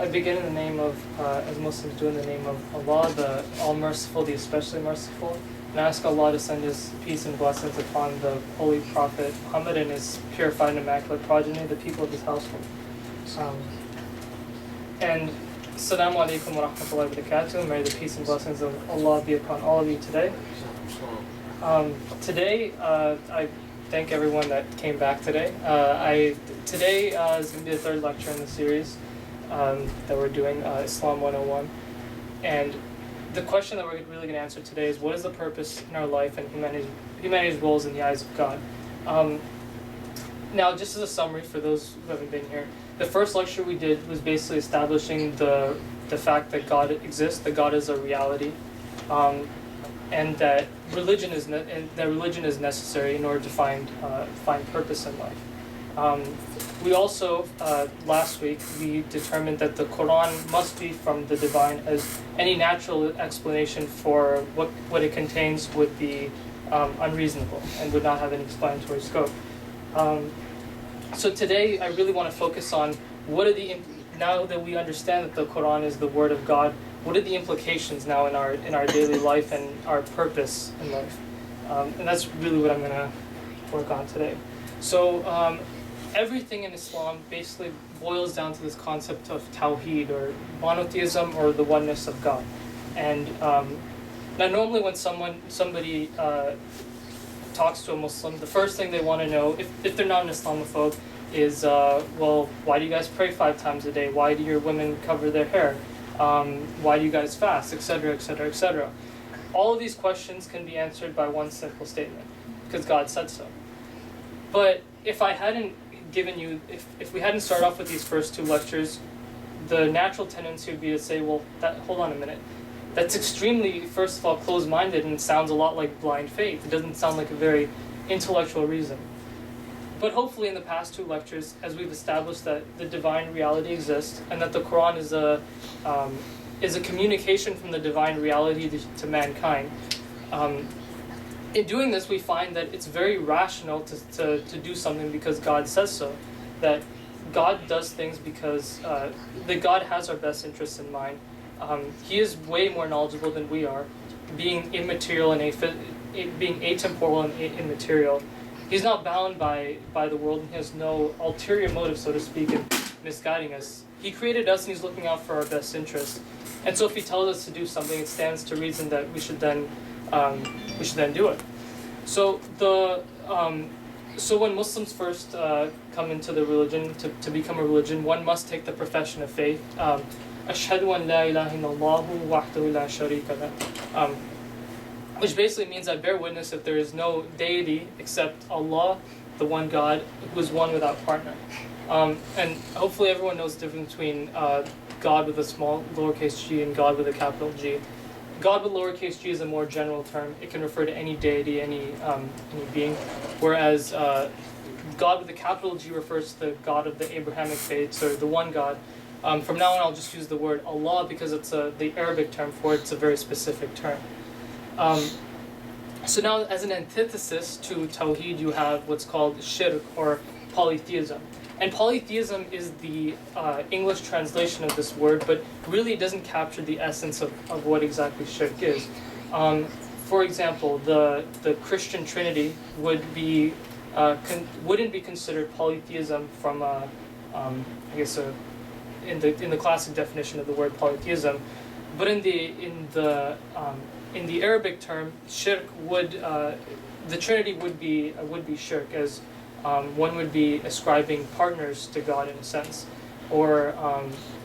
I begin in the name of, as Muslims do, in the name of Allah, the All-Merciful, the Especially Merciful. And I ask Allah to send His peace and blessings upon the Holy Prophet Muhammad and his purified and immaculate progeny, the people of his household. And Assalamu alaikum wa rahmatullahi wa barakatuh. May the peace and blessings of Allah be upon all of you today. Today, I thank everyone that came back today. Today is going to be the third lecture in the series that we're doing, Islam 101. And the question that we're really going to answer today is, what is the purpose in our life and humanity's roles in the eyes of God? Now, just as a summary for those who haven't been here, the first lecture we did was basically establishing the fact that God exists, that God is a reality, and that religion is necessary in order to find purpose in life. We also last week we determined that the Quran must be from the divine, as any natural explanation for what it contains would be unreasonable and would not have any explanatory scope. So today I really want to focus on now that we understand that the Quran is the word of God, what are the implications now in our daily life and our purpose in life? And that's really what I'm going to work on today. So everything in Islam basically boils down to this concept of Tawheed, or monotheism, or the oneness of God. And now normally when somebody talks to a Muslim, the first thing they want to know, if they're not an Islamophobe, is well, why do you guys pray 5 times a day? Why do your women cover their hair? Why do you guys fast, etc., etc., etc.? All of these questions can be answered by one simple statement, because God said so. But if I hadn't given you, if we hadn't started off with these first 2 lectures, the natural tendency would be to say, well, hold on a minute. That's extremely, first of all, closed-minded, and it sounds a lot like blind faith. It doesn't sound like a very intellectual reason. But hopefully in the past 2 lectures, as we've established that the divine reality exists, and that the Quran is a communication from the divine reality to mankind, in doing this we find that it's very rational to do something because God says so. That God does things because that God has our best interests in mind. He is way more knowledgeable than we are, being immaterial and being atemporal and immaterial. He's not bound by the world, and he has no ulterior motive, so to speak, in misguiding us. He created us, and he's looking out for our best interests. And so if he tells us to do something, it stands to reason that we should then do it. So so when Muslims first come into the religion, to become a religion, one must take the profession of faith. Ashhadu an la ilaha illallah wahdahu la sharika lah. Which basically means I bear witness that there is no deity except Allah, the one God, who is one without partner. And hopefully everyone knows the difference between God with a small lowercase g and God with a capital G. God with lowercase g is a more general term. It can refer to any deity, any being, whereas God with a capital G refers to the God of the Abrahamic faiths, or the one God. From now on I'll just use the word Allah because it's the Arabic term for it. It's a very specific term. So now, as an antithesis to Tawheed, you have what's called shirk, or polytheism. And polytheism is the English translation of this word, but really it doesn't capture the essence of what exactly shirk is. For example, the Christian Trinity wouldn't be considered polytheism from in the classic definition of the word polytheism, but in the Arabic term, shirk the Trinity would be shirk, as one would be ascribing partners to God in a sense, or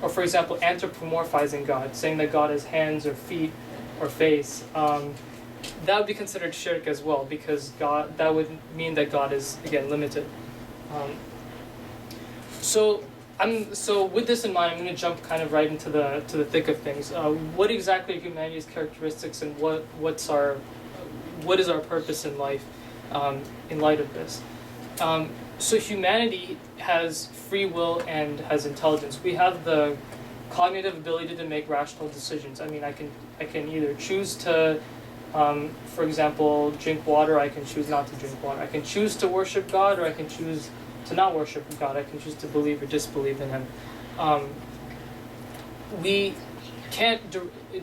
for example, anthropomorphizing God, saying that God has hands or feet or face. That would be considered shirk as well, because that would mean that God is, again, limited. So with this in mind, I'm going to jump kind of right into the thick of things. What exactly are humanity's characteristics, and what is our purpose in life in light of this? So humanity has free will and has intelligence. We have the cognitive ability to make rational decisions. I mean, I can either choose to, for example, drink water. I can choose not to drink water. I can choose to worship God, or I can choose to not worship God. I can choose to believe or disbelieve in Him. we can't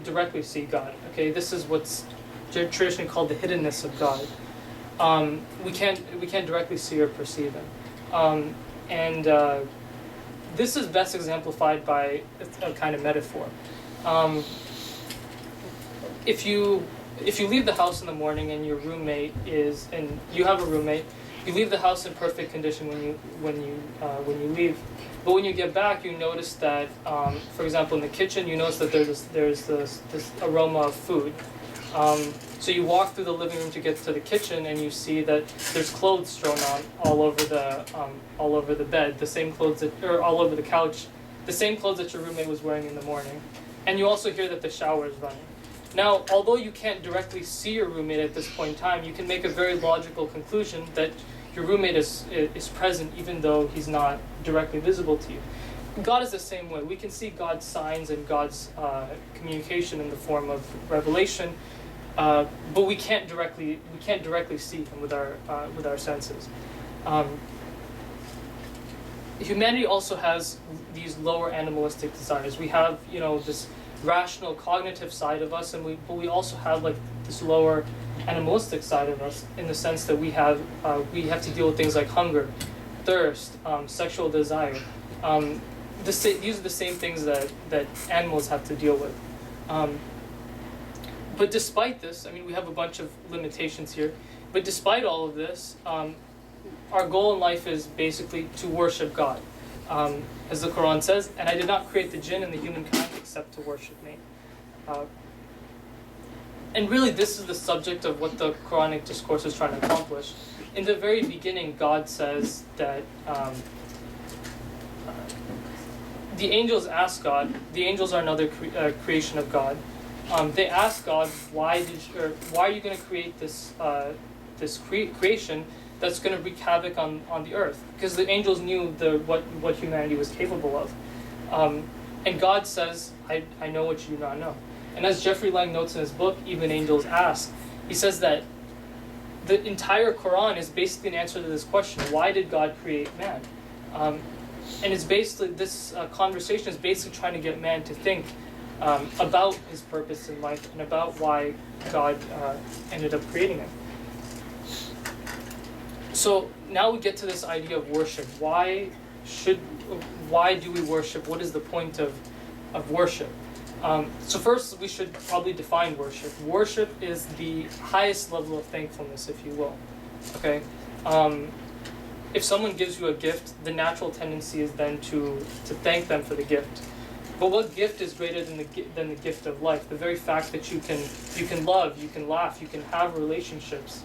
directly see God. Okay, this is what's traditionally called the hiddenness of God. We can't directly see or perceive Him, and this is best exemplified by a kind of metaphor. If you leave the house in the morning and you have a roommate, you leave the house in perfect condition when you leave. But when you get back, you notice that, for example, in the kitchen, you notice that there's this aroma of food. So you walk through the living room to get to the kitchen, and you see that there's clothes strewn on all over the bed, the same clothes or all over the couch, the same clothes that your roommate was wearing in the morning. And you also hear that the shower is running. Now, although you can't directly see your roommate at this point in time, you can make a very logical conclusion that your roommate is present even though he's not directly visible to you. God is the same way. We can see God's signs and God's communication in the form of revelation, but we can't directly see Him with our senses. Humanity also has these lower animalistic desires. We have, this rational cognitive side of us, but we also have like this lower animalistic side of us, in the sense that we have to deal with things like hunger, thirst, sexual desire. These are the same things that animals have to deal with. But despite this, we have a bunch of limitations here. But despite all of this, our goal in life is basically to worship God. As the Quran says, "And I did not create the jinn and the humankind except to worship me." And really, this is the subject of what the Quranic discourse is trying to accomplish. In the very beginning, God says that the angels ask God. The angels are another creation of God. They ask God, why are you going to create this creation that's going to wreak havoc on the earth? Because the angels knew what humanity was capable of. And God says, I know what you do not know. And as Jeffrey Lang notes in his book, Even Angels Ask, he says that the entire Quran is basically an answer to this question: why did God create man? And it's basically, this conversation is basically trying to get man to think about his purpose in life and about why God ended up creating him. So now we get to this idea of worship. Why do we worship? What is the point of worship? So first, we should probably define worship. Worship is the highest level of thankfulness, if you will. Okay? If someone gives you a gift, the natural tendency is then to thank them for the gift. But what gift is greater than the gift of life? The very fact that you can love, you can laugh, you can have relationships,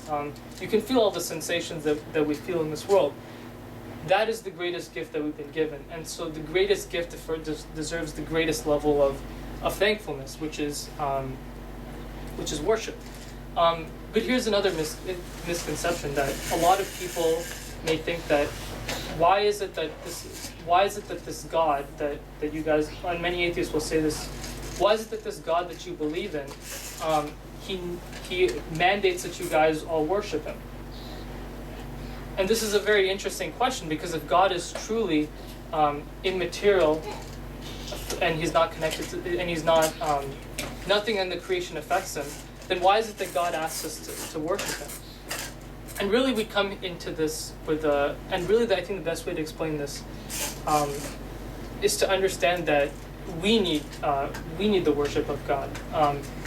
you can feel all the sensations that we feel in this world. That is the greatest gift that we've been given. And so the greatest gift deserves the greatest level of thankfulness, which is worship. But here's another misconception, that a lot of people may think that why is it that this God that you guys, and many atheists will say this, why is it that this God that you believe in, he mandates that you guys all worship him? And this is a very interesting question, because if God is truly immaterial, and he's not connected to, and he's not, nothing in the creation affects him, then why is it that God asks us to worship him? And really, we come into this with and really, I think the best way to explain this is to understand that we need the worship of God.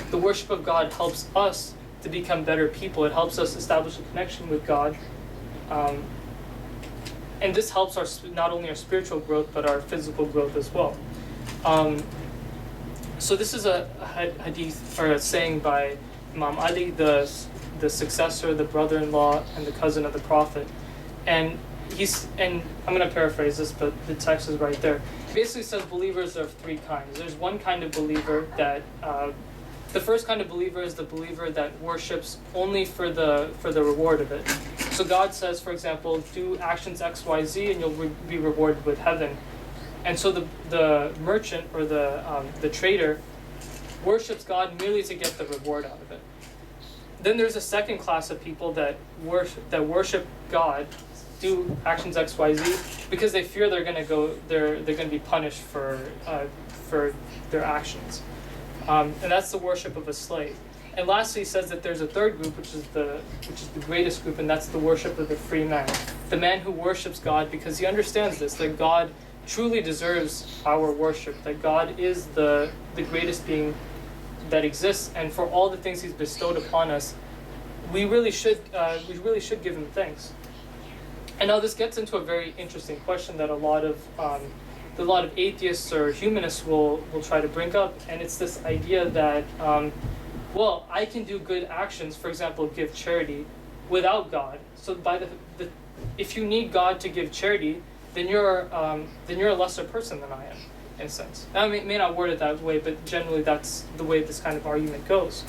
The worship of God helps us to become better people. It helps us establish a connection with God, and this helps not only our spiritual growth but our physical growth as well. So this is a hadith, or a saying by Imam Ali, the successor, the brother-in-law, and the cousin of the Prophet. And I'm going to paraphrase this, but the text is right there. He basically says believers are of three kinds. There's one kind of believer that, the first kind of believer is the believer that worships only for the reward of it. So God says, for example, do actions X, Y, Z, and you'll be rewarded with heaven. And so the merchant, or the trader, worships God merely to get the reward out of it. Then there's a second class of people that worship God, do actions X, Y, Z, because they fear they're going to be punished for for their actions. And that's the worship of a slave. And lastly, he says that there's a third group, which is the greatest group, and that's the worship of the free man. The man who worships God because he understands this, that God truly deserves our worship, that God is the greatest being that exists, and for all the things he's bestowed upon us, we really should give him thanks. And now this gets into a very interesting question that a lot of atheists or humanists will try to bring up, and it's this idea that well, I can do good actions, for example, give charity, without God. So if you need God to give charity, then you're a lesser person than I am, in a sense. I may not word it that way, but generally that's the way this kind of argument goes.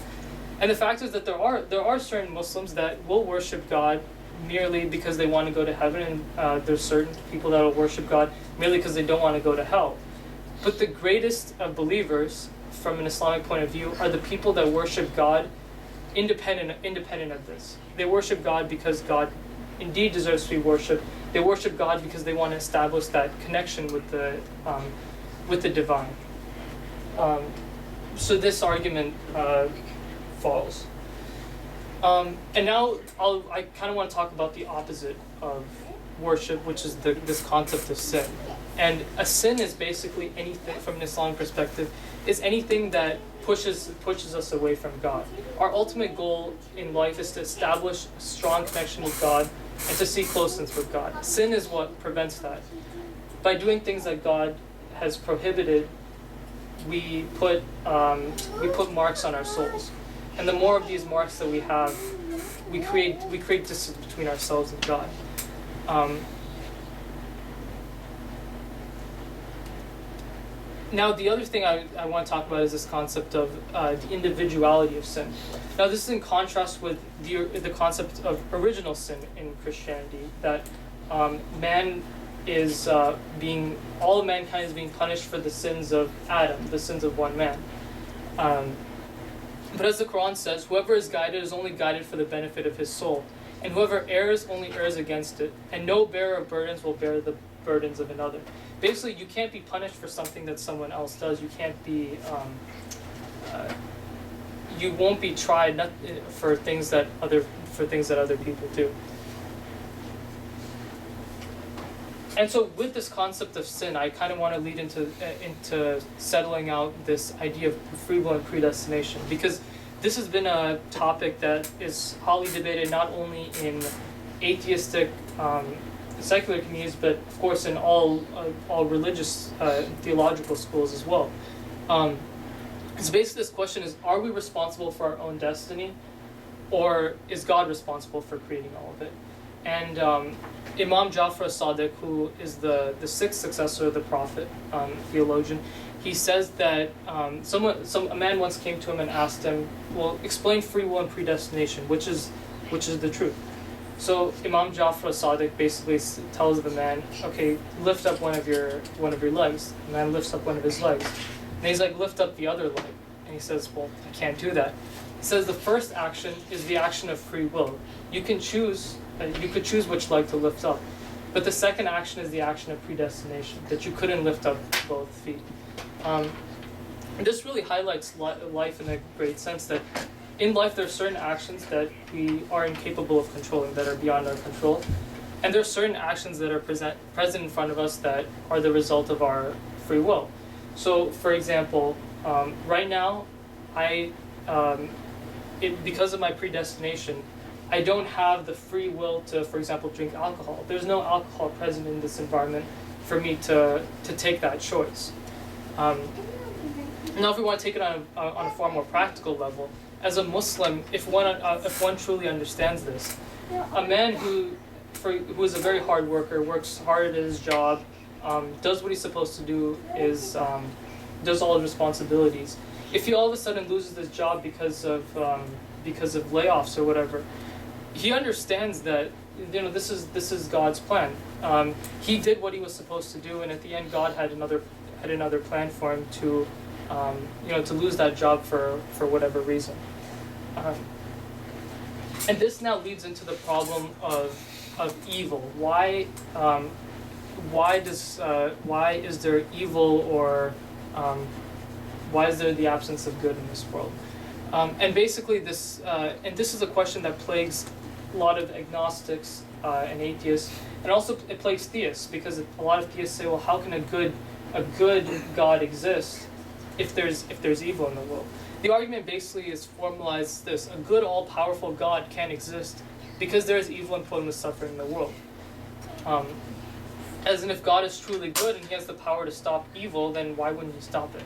And the fact is that there are certain Muslims that will worship God merely because they want to go to heaven, and there's certain people that will worship God merely because they don't want to go to hell. But the greatest of believers, from an Islamic point of view, are the people that worship God independent of this. They worship God because God indeed deserves to be worshipped. They worship God because they want to establish that connection with the divine. So this argument falls. And now I kind of want to talk about the opposite of worship, which is this concept of sin. And a sin is basically anything, from an Islamic perspective, is anything that pushes us away from God. Our ultimate goal in life is to establish a strong connection with God and to seek closeness with God. Sin is what prevents that. By doing things that God has prohibited, we put marks on our souls. And the more of these marks that we have, we create distance between ourselves and God. Now, the other thing I want to talk about is this concept of the individuality of sin. Now, this is in contrast with the concept of original sin in Christianity, that all of mankind is being punished for the sins of Adam, the sins of one man. But as the Quran says, whoever is guided is only guided for the benefit of his soul, and whoever errs only errs against it, and no bearer of burdens will bear the burdens of another. Basically, you can't be punished for something that someone else does. You can't be, you won't be tried for things that other people do. And so, with this concept of sin, I kind of want to lead into settling out this idea of free will and predestination, because this has been a topic that is hotly debated not only in atheistic secular communities, but of course in all religious theological schools as well. So basically this question is, are we responsible for our own destiny, or is God responsible for creating all of it? And Imam Jafar as-Sadiq, who is the sixth successor of the Prophet, theologian, he says that a man once came to him and asked him, well, explain free will and predestination, which is the truth. So Imam Jafar as-Sadiq basically tells the man, okay, lift up one of your legs. The man lifts up one of his legs. And he's like, lift up the other leg. And he says, well, I can't do that. He says the first action is the action of free will. You could choose which leg to lift up. But the second action is the action of predestination, that you couldn't lift up both feet. This really highlights life in a great sense, that in life there are certain actions that we are incapable of controlling, that are beyond our control. And there are certain actions that are present in front of us that are the result of our free will. So, for example, right now, because of my predestination, I don't have the free will to, for example, drink alcohol. There's no alcohol present in this environment for me to take that choice. Now, if we want to take it on a far more practical level, as a Muslim, if one truly understands this, a man who is a very hard worker, works hard at his job, does what he's supposed to do, does all his responsibilities. If he all of a sudden loses his job because of layoffs or whatever, he understands that this is God's plan. He did what he was supposed to do, and at the end, God had another plan for him to lose that job for whatever reason. And this now leads into the problem of evil. Why is there evil or Why is there the absence of good in this world? And basically this is a question that plagues a lot of agnostics and atheists, and also it plagues theists, because a lot of theists say, well, how can a good God exist if there's evil in the world? The argument basically is formalized this: a good, all-powerful God can't exist because there is evil and pointless suffering in the world. As in, if God is truly good and he has the power to stop evil, then why wouldn't he stop it?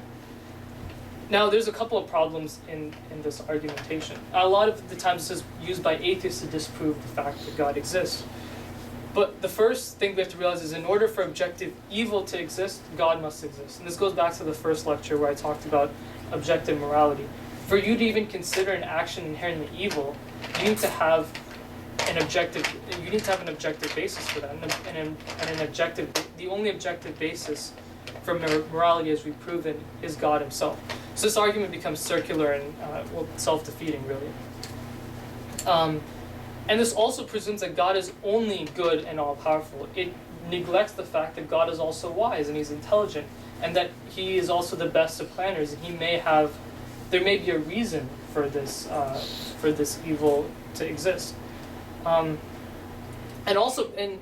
Now, there's a couple of problems in this argumentation. A lot of the times this is used by atheists to disprove the fact that God exists. But the first thing we have to realize is, in order for objective evil to exist, God must exist. And this goes back to the first lecture where I talked about objective morality. For you to even consider an action inherently evil, you need to have an objective basis for that. The only objective basis for morality, as we've proven, is God himself. So this argument becomes circular and self-defeating, really. And this also presumes that God is only good and all-powerful. It neglects the fact that God is also wise and he's intelligent, and that he is also the best of planners. And there may be a reason for this evil to exist. And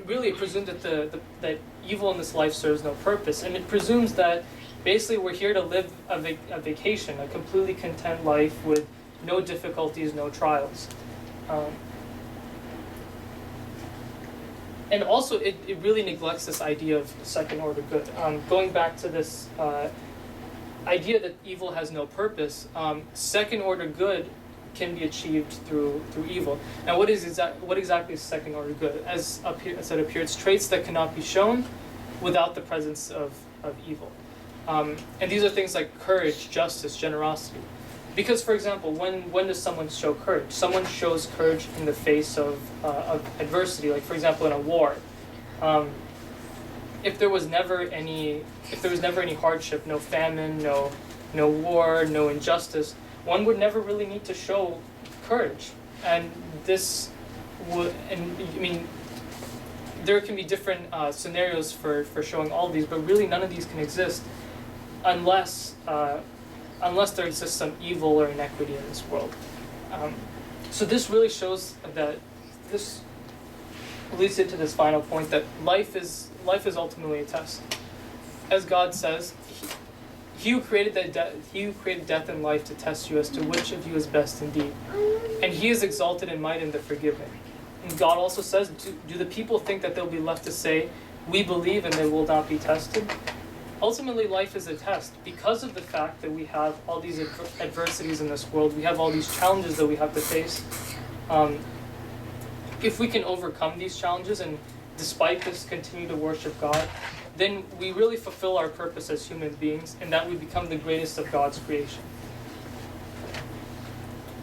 really it presumes that evil in this life serves no purpose. And it presumes that basically we're here to live a vacation, a completely content life with no difficulties, no trials. And also it really neglects this idea of second order good. Going back to this idea that evil has no purpose, second order good can be achieved through evil. Now, what exactly is second order good? As it appears, traits that cannot be shown without the presence of evil. And these are things like courage, justice, generosity. Because, for example, when does someone show courage? Someone shows courage in the face of adversity. Like, for example, in a war. If there was never any hardship, no famine, no war, no injustice, one would never really need to show courage. And there can be different scenarios for showing all of these, but really none of these can exist unless there exists some evil or inequity in this world. So this really shows that this leads into this final point, that life is ultimately a test. As God says, He who created death and life to test you as to which of you is best indeed. And he is exalted in might and the forgiving. And God also says, do the people think that they'll be left to say, we believe and they will not be tested? Ultimately, life is a test. Because of the fact that we have all these adversities in this world, we have all these challenges that we have to face. If we can overcome these challenges and despite this continue to worship God, then we really fulfill our purpose as human beings, and that we become the greatest of God's creation.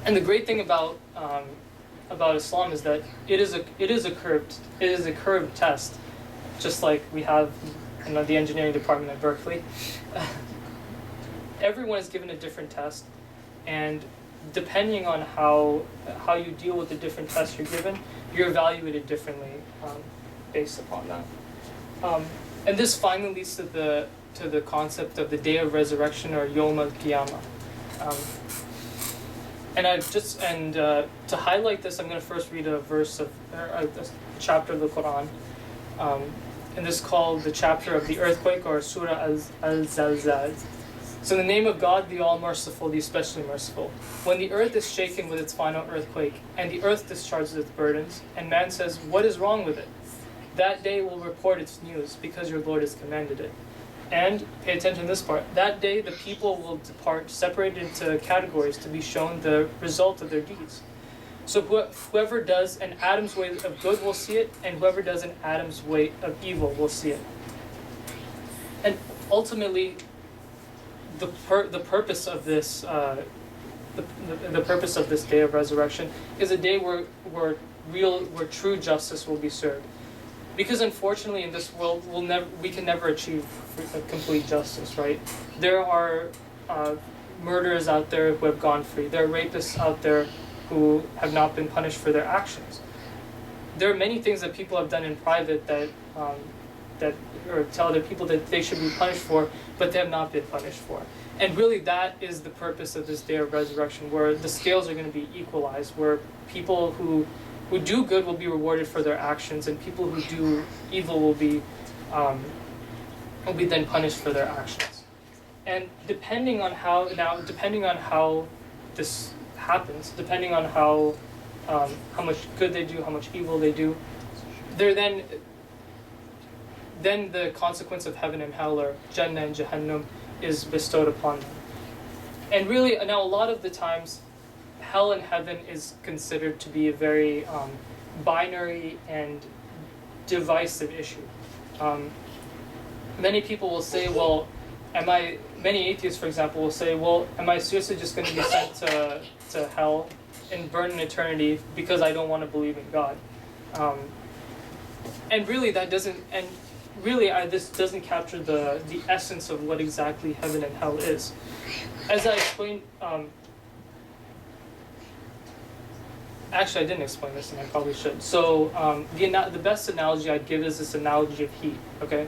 And the great thing about Islam is that it is a curved test, just like we have in the engineering department at Berkeley. Everyone is given a different test, and depending on how you deal with the different tests you're given, you're evaluated differently based upon that. And this finally leads to the concept of the day of resurrection, or Yom al-Qiyamah. To highlight this, I'm going to first read a chapter of the Quran. And this is called the chapter of the earthquake, or Surah Al-Zalzal. So in the name of God, the All-Merciful, the Especially Merciful. When the earth is shaken with its final earthquake, and the earth discharges its burdens, and man says, what is wrong with it? That day will report its news, because your Lord has commanded it. And, pay attention to this part, that day the people will depart, separated into categories, to be shown the result of their deeds. So whoever does an atom's weight of good will see it, and whoever does an atom's weight of evil will see it. And ultimately, the purpose of this the purpose of this day of resurrection is a day where true justice will be served. Because unfortunately in this world we can never achieve complete justice, right? There are murderers out there who have gone free. There are rapists out there who have not been punished for their actions. There are many things that people have done in private that that, or tell other people that they should be punished for, but they have not been punished for. And really that is the purpose of this day of resurrection, where the scales are going to be equalized, where people who do good will be rewarded for their actions, and people who do evil will be then punished for their actions. And depending on how this happens, depending on how much good they do, how much evil they do, they're then the consequence of heaven and hell, or Jannah and Jahannam, is bestowed upon them. And really, now a lot of the times, hell and heaven is considered to be a very binary and divisive issue. Many people will say, well, many atheists, for example, will say, well, am I seriously just going to be sent to hell and burn in eternity because I don't want to believe in God? And really, this doesn't capture the essence of what exactly heaven and hell is. As I explained, actually I didn't explain this, and I probably should. So the best analogy I'd give is this analogy of heat. Okay,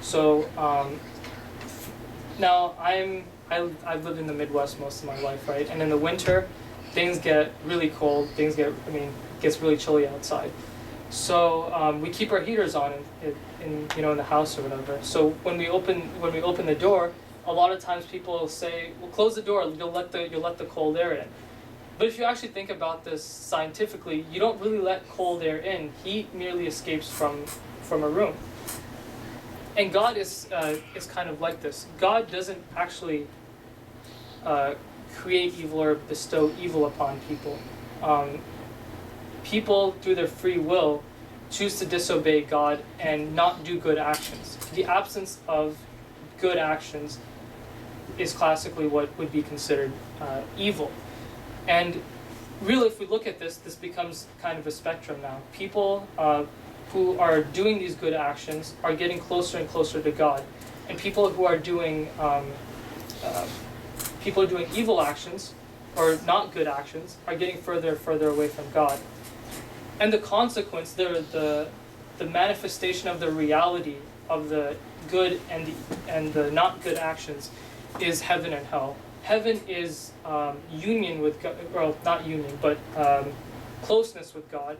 so now I've lived in the Midwest most of my life, right? And in the winter, things get really cold. It gets really chilly outside. So we keep our heaters on in the house or whatever. So when we open the door, a lot of times people will say, "Well, close the door. You'll let the cold air in." But if you actually think about this scientifically, you don't really let cold air in. Heat merely escapes from a room. And God is kind of like this. God doesn't actually create evil or bestow evil upon people. People, through their free will, choose to disobey God and not do good actions. The absence of good actions is classically what would be considered evil. And really, if we look at this becomes kind of a spectrum now. People who are doing these good actions are getting closer and closer to God, and people who are doing evil actions or not good actions are getting further and further away from God. And the consequence, the manifestation of the reality of the good and the not good actions, is heaven and hell. Heaven is union with God, well, not union, but closeness with God,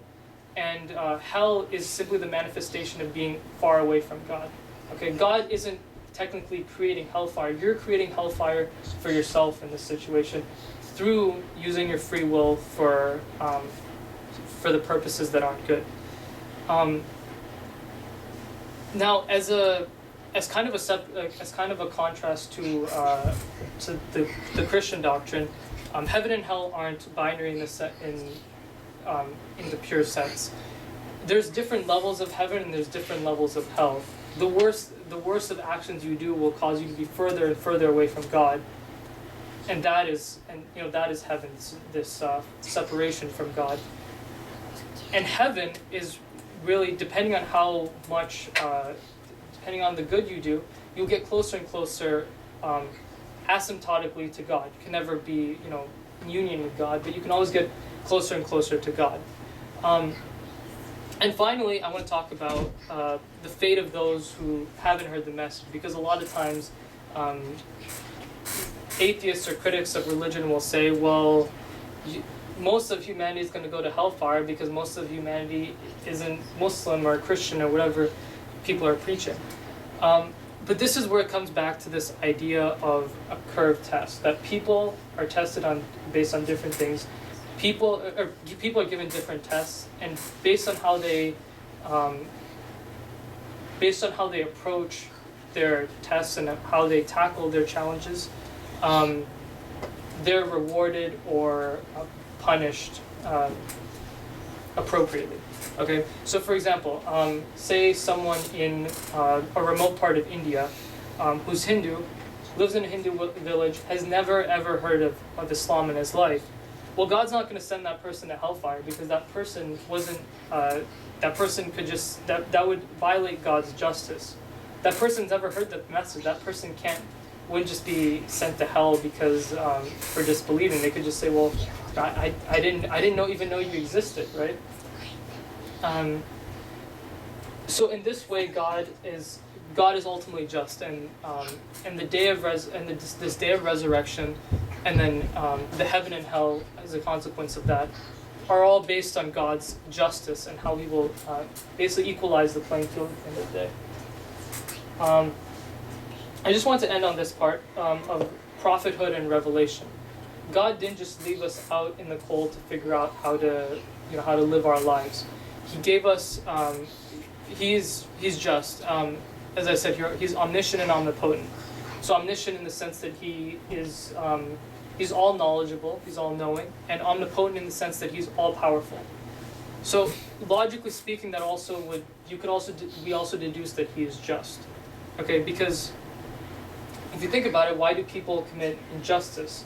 and hell is simply the manifestation of being far away from God. Okay, God isn't technically creating hellfire. You're creating hellfire for yourself in this situation through using your free will for the purposes that aren't good. Now, as kind of a contrast to the Christian doctrine, heaven and hell aren't binary in the pure sense. There's different levels of heaven and there's different levels of hell. The worst of actions you do will cause you to be further and further away from God, and that is heaven. This separation from God. And heaven is really, depending on how much, depending on the good you do, you'll get closer and closer asymptotically to God. You can never be, in union with God, but you can always get closer and closer to God. And finally, I want to talk about the fate of those who haven't heard the message, because a lot of times atheists or critics of religion will say, well, most of humanity is going to go to hellfire because most of humanity isn't Muslim or Christian or whatever people are preaching. But this is where it comes back to this idea of a curve test, that people are tested based on different things. People are given different tests, and based on how they approach their tests and how they tackle their challenges, they're rewarded or punished appropriately. Okay, so for example, say someone in a remote part of India who's Hindu, lives in a Hindu village, has never ever heard of Islam in his life. Well, God's not going to send that person to hellfire because that person wasn't. That person could just that would violate God's justice. That person's never heard the message. That person wouldn't just be sent to hell because for disbelieving. They could just say, well, I didn't even know you existed, right? So in this way, God is ultimately just, and the day of this day of resurrection, and then the heaven and hell as a consequence of that, are all based on God's justice and how He will basically equalize the playing field at the end of the day. I just want to end on this part of prophethood and revelation. God didn't just leave us out in the cold to figure out how to live our lives. He gave us. He's just. As I said here, He's omniscient and omnipotent. So omniscient in the sense that He is. He's all knowledgeable. He's all knowing, and omnipotent in the sense that He's all powerful. So logically speaking, that also would we also deduce that He is just. Okay, because if you think about it, why do people commit injustice?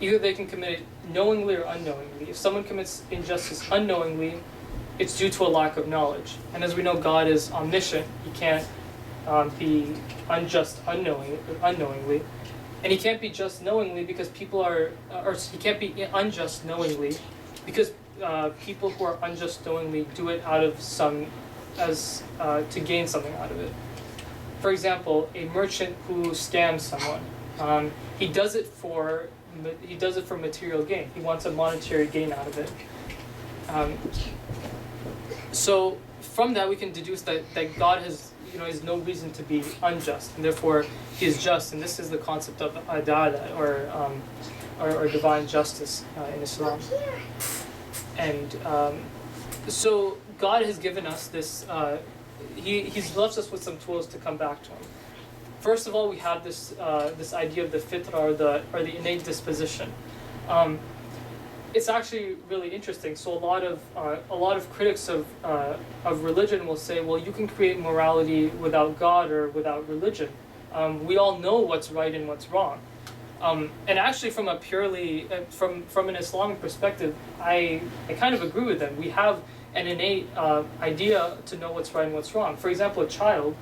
Either they can commit it knowingly or unknowingly. If someone commits injustice unknowingly, it's due to a lack of knowledge. And as we know, God is omniscient. He can't be unjust unknowingly. And He can't be just knowingly because people are, or He can't be unjust knowingly because people who are unjust knowingly do it out of to gain something out of it. For example, a merchant who scams someone, he does it for material gain. He wants a monetary gain out of it. So from that we can deduce that God has no reason to be unjust, and therefore He is just. And this is the concept of adala, or divine justice in Islam. And so God has given us this. He's left us with some tools to come back to Him. First of all, we have this idea of the fitrah, or the innate disposition. It's actually really interesting. So a lot of critics of religion will say, well, you can create morality without God or without religion. We all know what's right and what's wrong. And actually, from a purely from an Islamic perspective, I kind of agree with them. We have an innate idea to know what's right and what's wrong. For example, a child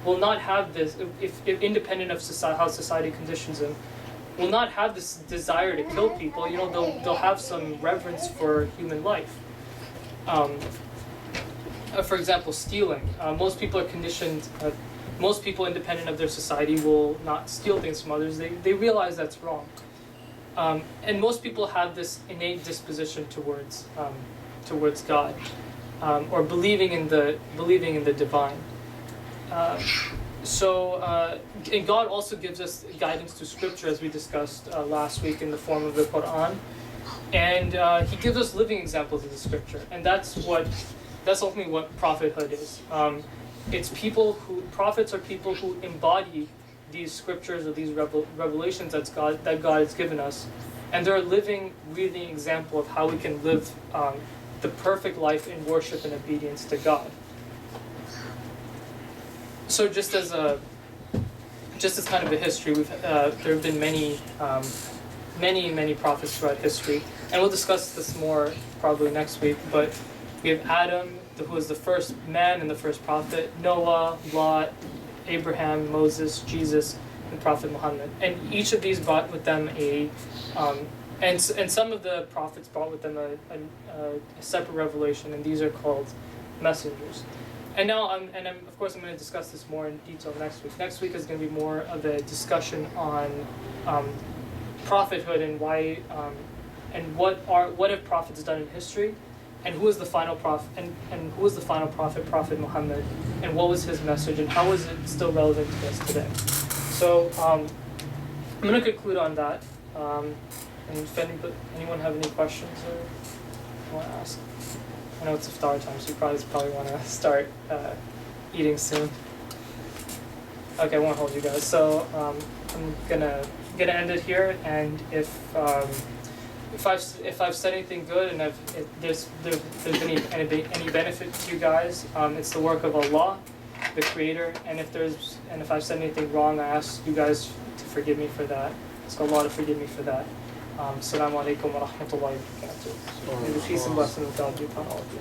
will not have this, if independent of how society conditions them, will not have this desire to kill people. They'll have some reverence for human life. For example, stealing. Most people are conditioned. Most people, independent of their society, will not steal things from others. They realize that's wrong. And most people have this innate disposition towards God, or believing in the divine. And God also gives us guidance through Scripture, as we discussed last week, in the form of the Quran, and He gives us living examples of the Scripture, and that's ultimately what prophethood is. Prophets are people who embody these scriptures or these revelations that God has given us, and they're a living, breathing example of how we can live the perfect life in worship and obedience to God. So just as kind of a history, there have been many prophets throughout history, and we'll discuss this more probably next week. But we have Adam, who was the first man and the first prophet, Noah, Lot, Abraham, Moses, Jesus, and Prophet Muhammad. And each of these brought with them and some of the prophets brought with them a separate revelation, and these are called messengers. And now, I'm going to discuss this more in detail next week. Next week is going to be more of a discussion on prophethood and why, and what have prophets done in history, and who is the final prophet, and who was the final prophet, Prophet Muhammad, and what was his message, and how is it still relevant to us today? So I'm going to conclude on that. And if anyone have any questions or want to ask? I know it's iftar time, so you probably want to start eating soon. Okay, I won't hold you guys. So I'm gonna end it here, and if I've said anything good and there's been any benefit to you guys, it's the work of Allah, the Creator. And if I've said anything wrong, I ask you guys to forgive me for that. Ask Allah to forgive me for that. Assalamu alaikum wa rahmatullahi wa barakatuh. May the peace and blessing of God be upon all of you.